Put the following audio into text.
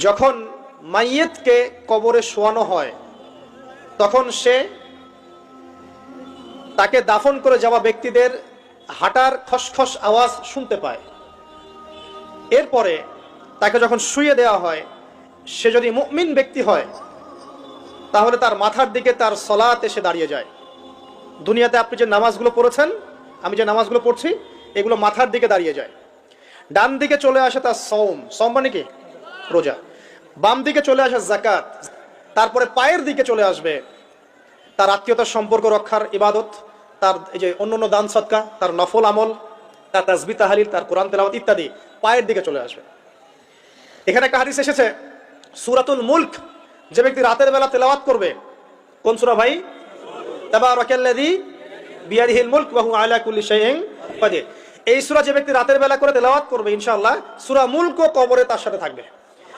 যখন মাইয়েতকে কবরে শোয়ানো হয় তখন সে তাকে দাফন করে যাওয়া ব্যক্তিদের হাঁটার খসখস আওয়াজ শুনতে পায়। এরপরে তাকে যখন শুইয়ে দেওয়া হয়, সে যদি মুমিন ব্যক্তি হয় তাহলে তার মাথার দিকে তার সলাত এসে দাঁড়িয়ে যায়। দুনিয়াতে আপনি যে নামাজগুলো পড়েছেন, আমি যে নামাজগুলো পড়ছি, এগুলো মাথার দিকে দাঁড়িয়ে যায়। ডান দিকে চলে আসে তার সওম, সওম মানে কি? রোজা। বাম দিকে চলে আসে যাকাত। তারপরে পায়ের দিকে চলে আসবে তার আত্মীয়তার সম্পর্ক রক্ষার ইবাদত, তার এই যে অন্যান্য দান সদকা, তার নফল আমল, তার তাসবিহ তাহলিল, তার কোরআন তেলাওয়াত ইত্যাদি পায়ের দিকে চলে আসবে। এখানে একটা হাদিস এসেছে, সূরাতুল মুলক যে ব্যক্তি রাতের বেলা তেলাওয়াত করবে, কোন সূরা ভাই? তাবারাকাল্লাযী বিয়াদিহিল মুলক ওয়া হুয়া আলা কুল্লি শাইইন কাদির। এই সূরা যে ব্যক্তি রাতের বেলা করে তেলাওয়াত করবে, ইনশাআল্লাহ সূরা মুলকও কবরে তার সাথে থাকবে।